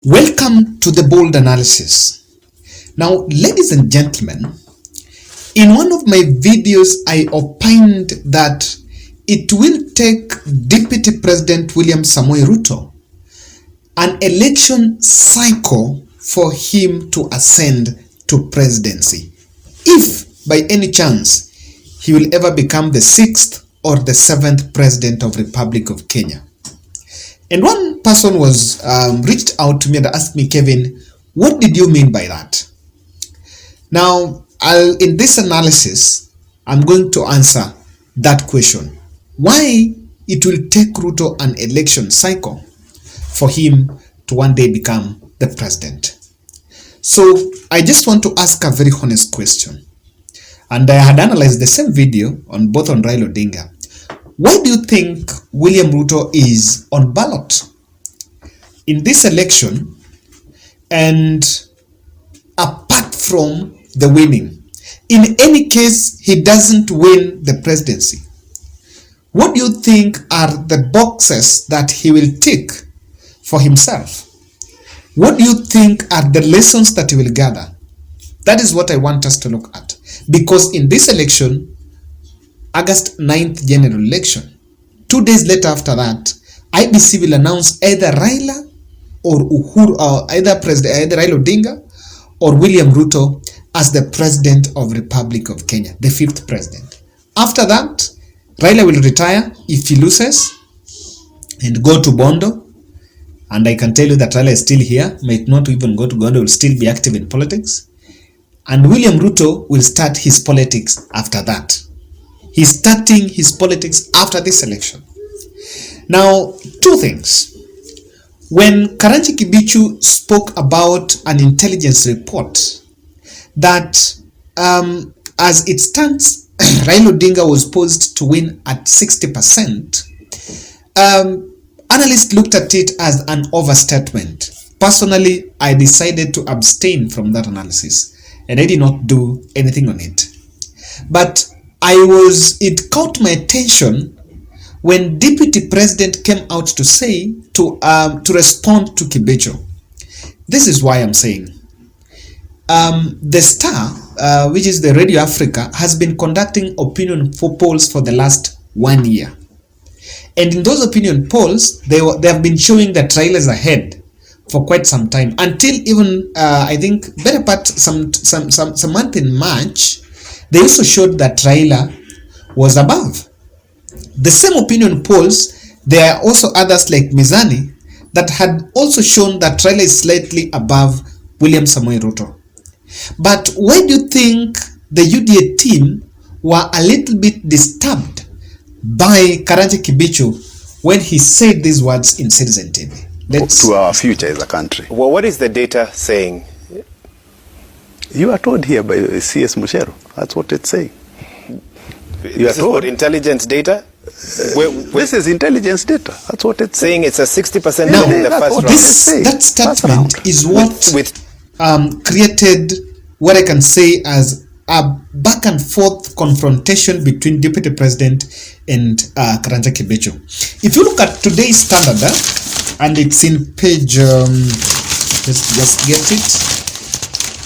Welcome to the bold analysis. Now, ladies and gentlemen, in one of my videos, I opined that it will take Deputy President William Samoei Ruto an election cycle for him to ascend to presidency, if by any chance he will ever become the 6th or the 7th president of Republic of Kenya. And one person was reached out to me and asked me, Kevin, what did you mean by that? Now, in this analysis, I'm going to answer that question. Why it will take Ruto an election cycle for him to one day become the president. So I just want to ask a very honest question. And I had analyzed the same video on both on Raila Odinga. Why do you think William Ruto is on ballot in this election? And apart from the winning, in any case, he doesn't win the presidency. What do you think are the boxes that he will tick for himself? What do you think are the lessons that he will gather? That is what I want us to look at. Because in this election, August 9th general election, 2 days later after that, IBC will announce either Raila or Uhuru, or either Raila Odinga or William Ruto as the president of Republic of Kenya, the 5th president. After that, Raila will retire if he loses and go to Bondo. And I can tell you that Raila is still here, might not even go to Bondo, will still be active in politics. And William Ruto will start his politics after that. He's starting his politics after this election. Now, two things. When Karanchi Kibichu spoke about an intelligence report that as it stands, Raila Odinga was posed to win at 60%, analysts looked at it as an overstatement. Personally, I decided to abstain from that analysis and I did not do anything on it. But it caught my attention when Deputy President came out to say, to respond to Kibicho. This is why I'm saying, the Star, which is the Radio Africa, has been conducting opinion polls for the last 1 year. And in those opinion polls, they have been showing that Raila is ahead for quite some time, until even, I think, better part, some month in March, they also showed that Raila was above. The same opinion polls, there are also others like Mizani that had also shown that Raila is slightly above William Samoei Ruto. But why do you think the UDA team were a little bit disturbed by Karanchi Kibichu when he said these words in Citizen TV? To our future as a country. Well, what is the data saying? You are told here by CS Mushero. That's what it's saying. This is what intelligence data? This is intelligence data. That's what it's saying. It's a 60% now, in the first round. That statement is what created what I can say as a back and forth confrontation between Deputy President and Karanchi Kibichu. If you look at today's Standard, and it's in page, let's just get it.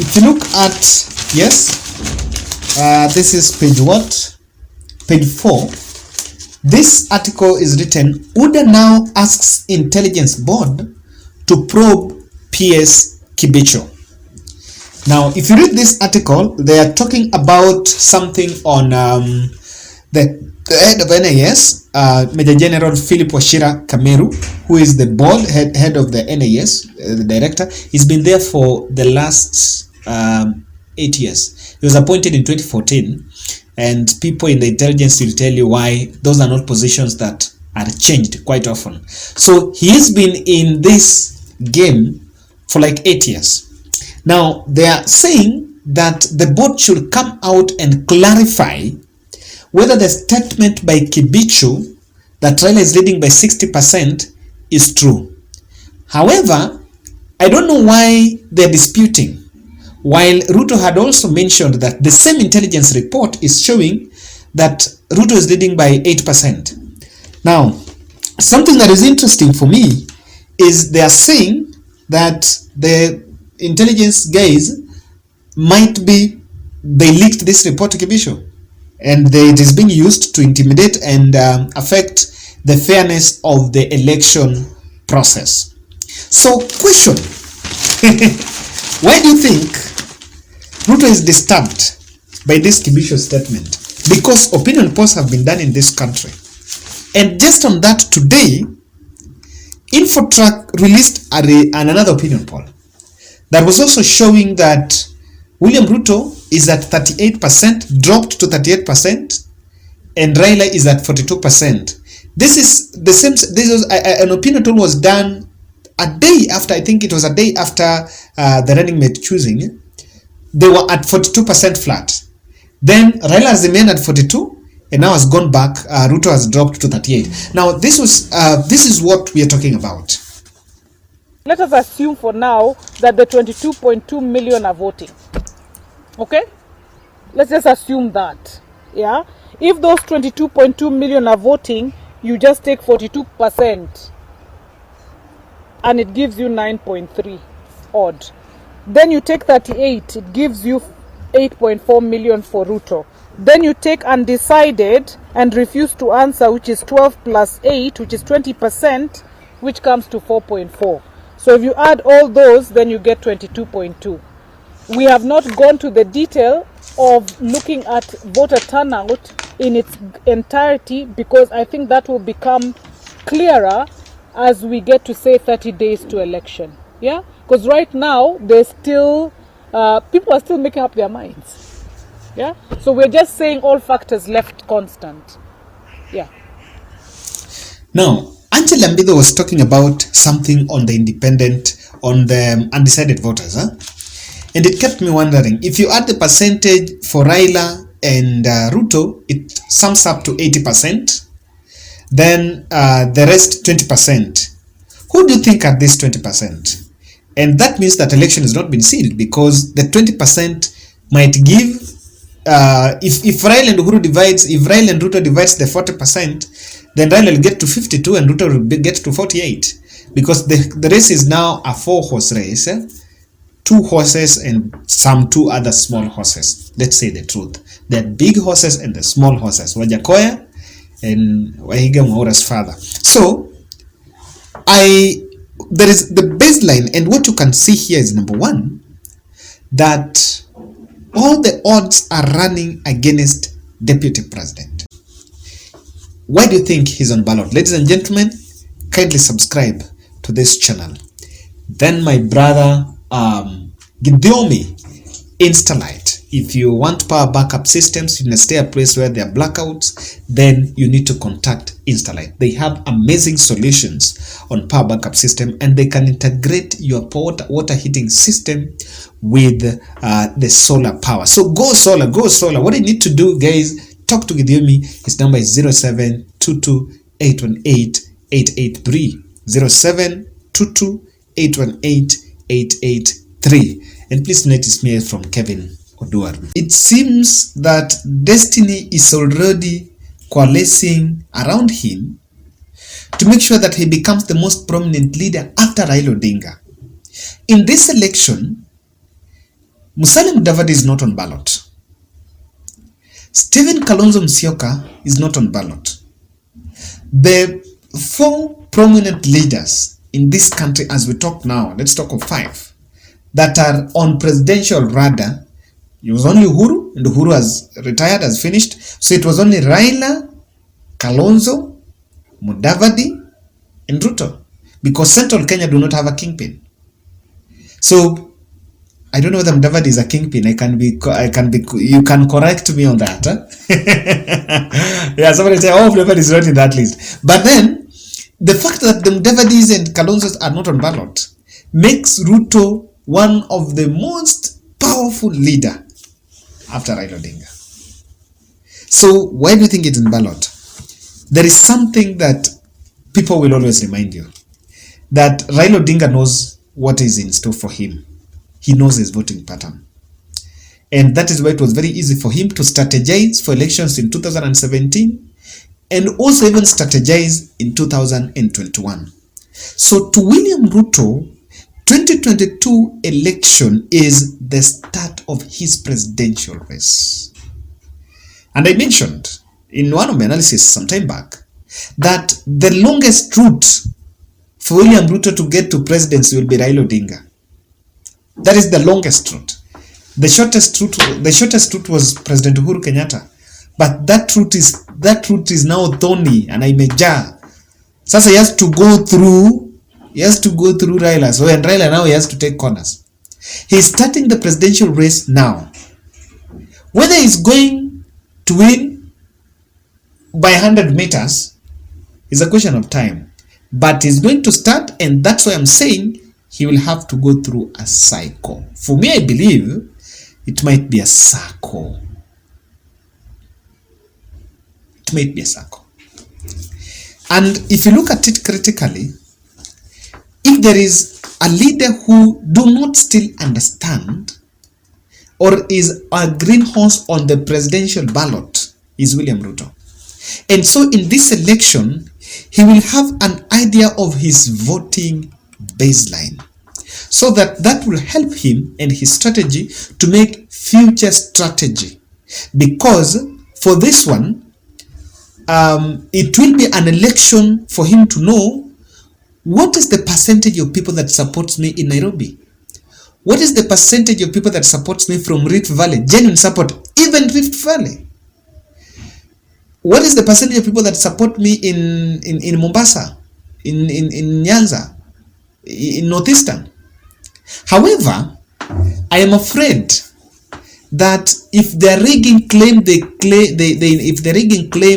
If you look at, this is page what? Page 4. This article is written, UDA now asks Intelligence Board to probe PS Kibicho. Now, if you read this article, they are talking about something on the head of NIS, Major General Philip Wachira Kameru, who is the board head of the NIS, the director. He's been there for the last 8 years. He was appointed in 2014, and people in the intelligence will tell you why those are not positions that are changed quite often. So he's been in this game for like 8 years. Now they are saying that the board should come out and clarify whether the statement by Kibichu that Raila is leading by 60% is true. However, I don't know why they're disputing. While Ruto had also mentioned that the same intelligence report is showing that Ruto is leading by 8%. Now, something that is interesting for me is they are saying that the intelligence guys might be, they leaked this report to Kibisho, and it is being used to intimidate and affect the fairness of the election process. So, question, why do you think Ruto is disturbed by this Kibisho statement? Because opinion polls have been done in this country. And just on that, today, Infotrack released another opinion poll that was also showing that William Ruto is at 38%, dropped to 38%, and Raila is at 42%. This is the same. This was an opinion poll was done a day after. I think it was a day after the running mate choosing. They were at 42% flat. Then Raila has remained at 42, and now has gone back. Ruto has dropped to 38. Now this is what we are talking about. Let us assume for now that the 22.2 million are voting. Okay? Let's just assume that. Yeah? If those 22.2 million are voting, you just take 42% and it gives you 9.3 odd. Then you take 38, it gives you 8.4 million for Ruto. Then you take undecided and refuse to answer, which is 12 plus 8, which is 20%, which comes to 4.4. So if you add all those, then you get 22.2. We have not gone to the detail of looking at voter turnout in its entirety, because I think that will become clearer as we get to say 30 days to election. Yeah, because right now there's still people are still making up their minds. Yeah, so we're just saying all factors left constant. Yeah. Now, Angela Mbido was talking about something on the undecided voters, huh? And it kept me wondering, if you add the percentage for Raila and Ruto, it sums up to 80%. Then the rest 20%. Who do you think are this 20%? And that means that election has not been sealed, because the 20% might give, if Raila and Ruto divides the 40%, then Raila will get to 52 and Ruto will get to 48, because the race is now a 4-horse race. 2 horses and some 2 other small horses. Let's say the truth. The big horses and the small horses. Wajakoya and Wahiga Mwaura's father. So, there is the baseline, and what you can see here is, number 1, that all the odds are running against Deputy President. Why do you think he's on ballot? Ladies and gentlemen, kindly subscribe to this channel. Then my brother Gidiomi, Instalite. If you want power backup systems, you can stay a place where there are blackouts, then you need to contact Instalite. They have amazing solutions on power backup system, and they can integrate your water heating system with the solar power. So go solar, go solar. What you need to do, guys, talk to Gidiomi. His number is 0722818883. 0722818883. And please notice me from Kevin Oduor. It seems that destiny is already coalescing around him to make sure that he becomes the most prominent leader after Raila Odinga. In this election, Mudavadi is not on ballot. Stephen Kalonzo Musyoka is not on ballot. The 4 prominent leaders in this country, as we talk now, let's talk of 5, that are on presidential radar. It was only Uhuru, and Uhuru has retired, has finished. So it was only Raila, Kalonzo, Mudavadi, and Ruto, because Central Kenya do not have a kingpin. So I don't know whether Mudavadi is a kingpin. You can correct me on that. Huh? Yeah, somebody say, oh, Mudavadi is not in that list. But then the fact that the Mudavadis and Kalonzos are not on ballot makes Ruto one of the most powerful leader after Raila Odinga. So why do you think it's in ballot? There is something that people will always remind you, that Raila Odinga knows what is in store for him. He knows his voting pattern. And that is why it was very easy for him to strategize for elections in 2017 and also even strategize in 2021. So to William Ruto 2022 election is the start of his presidential race. And I mentioned in one of my analysis some time back that the longest route for William Ruto to get to presidency will be Raila Odinga. That is the longest route. The shortest route was President Uhuru Kenyatta. But that route is now thorny and imejaa. Sasa he has to go through Raila. So and Raila now he has to take corners. He's starting the presidential race now. Whether he's going to win by 100 meters is a question of time. But he's going to start, and that's why I'm saying he will have to go through a cycle. For me, I believe it might be a circle. It might be a circle. And if you look at it critically, if there is a leader who do not still understand or is a green horse on the presidential ballot, is William Ruto. And so in this election, he will have an idea of his voting baseline, so that will help him and his strategy to make future strategy. Because for this one, it will be an election for him to know what is the percentage of people that supports me in Nairobi. What is the percentage of people that supports me from Rift Valley? Genuine support, even Rift Valley. What is the percentage of people that support me in Mombasa, in Nyanza, in Northeastern? However, I am afraid that if the rigging claim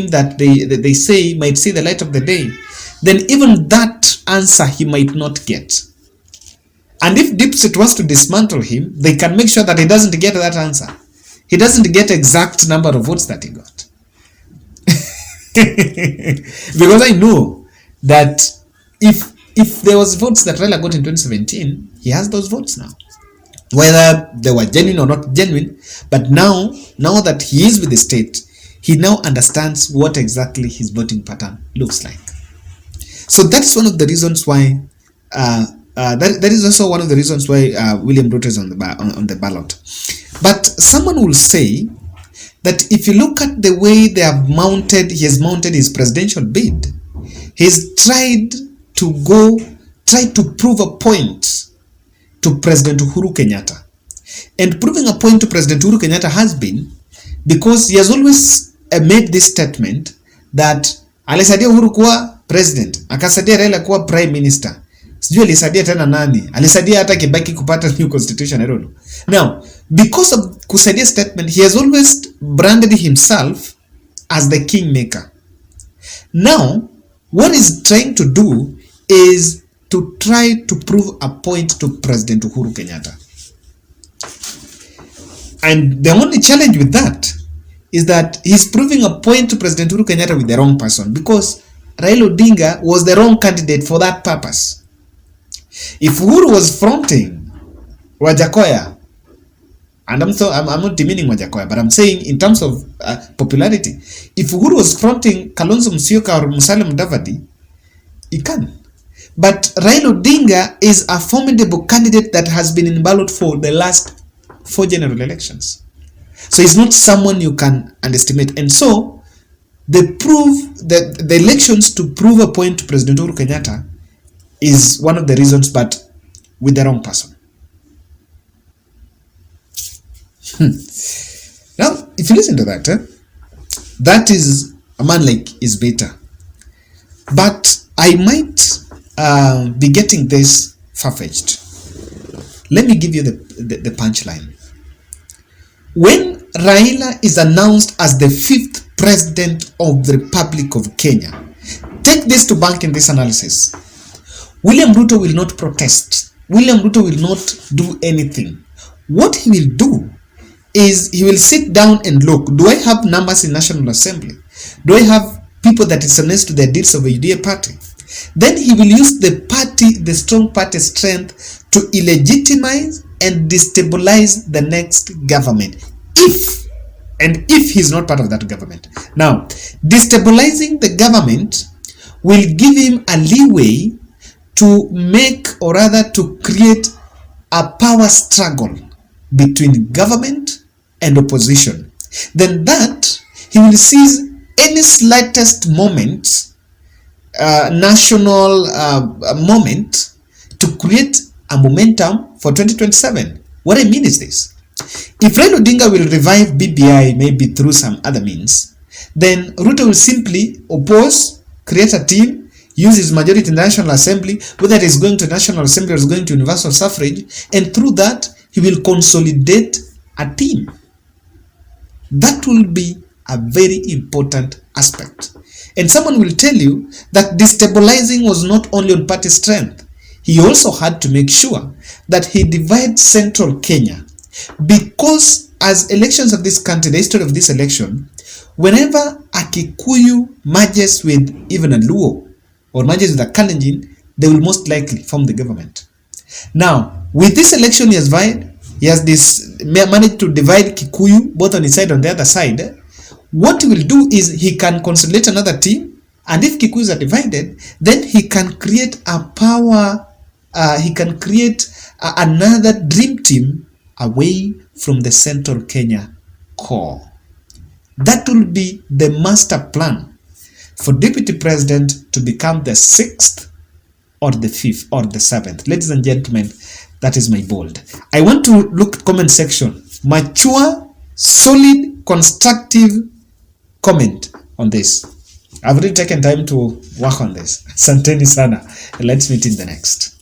that they say might see the light of the day, then even that answer he might not get. And if Dipset wants to dismantle him, they can make sure that he doesn't get that answer. He doesn't get exact number of votes that he got. Because I know that if there was votes that Raila got in 2017, he has those votes now. Whether they were genuine or not genuine, but now that he is with the state, he now understands what exactly his voting pattern looks like. So that's one of the reasons why that is also one of the reasons why William Ruto is on the ballot. But someone will say that if you look at the way he has mounted his presidential bid, he's tried to prove a point to President Uhuru Kenyatta. And proving a point to President Uhuru Kenyatta has been because he has always made this statement that alisaidia Uhuru kuwa president, akasaidia Raila kuwa prime minister. Sijui alisaidia tena nani? Alisaidia hata Kibaki kupata new constitution, I don't know. Now, because of kusaidia statement, he has always branded himself as the kingmaker. Now, what he's trying to do is to try to prove a point to President Uhuru Kenyatta. And the only challenge with that is that he's proving a point to President Uhuru Kenyatta with the wrong person, because Raila Odinga was the wrong candidate for that purpose. If Uhuru was fronting Wajakoya, and I'm not demeaning Wajakoya, but I'm saying in terms of popularity, if Uhuru was fronting Kalonzo Musyoka or Mudavadi, he can. But Raila Odinga is a formidable candidate that has been in ballot for the last 4 general elections. So he's not someone you can underestimate. And so the elections to prove a point to President Uhuru Kenyatta is one of the reasons, but with the wrong person. Now, if you listen to that, that is a man like is better. But I might be getting this far-fetched. Let me give you the punchline. When Raila is announced as the 5th president of the Republic of Kenya, take this to bank in this analysis. William Ruto will not protest. William Ruto will not do anything. What he will do is he will sit down and look, do I have numbers in National Assembly? Do I have people that is honest to the deeds of a UDA party? Then he will use the strong party strength to illegitimize and destabilize the next government. If he's not part of that government. Now, destabilizing the government will give him a leeway to make, or rather to create, a power struggle between government and opposition, then that he will seize any slightest moment, national moment, to create a momentum for 2027. What I mean is this: if Raila Odinga will revive BBI maybe through some other means, then Ruto will simply oppose, create a team, use his majority in the National Assembly, whether it is going to National Assembly or is going to universal suffrage, and through that he will consolidate a team. That will be a very important aspect. And someone will tell you that destabilizing was not only on party strength. He also had to make sure that he divides central Kenya, because as elections of this country, the history of this election, whenever a Kikuyu merges with even a Luo or merges with a Kalenjin, they will most likely form the government. Now, with this election he has managed to divide Kikuyu both on his side and on the other side. What he will do is he can consolidate another team, and if Kikuyus are divided, then he can create a power, another dream team away from the central Kenya core. That will be the master plan for Deputy President to become the 6th or the 5th or the 7th. Ladies and gentlemen, that is my bold. I want to look at comment section. Mature, solid, constructive comment on this. I've already taken time to work on this. Asanteni sana. Let's meet in the next.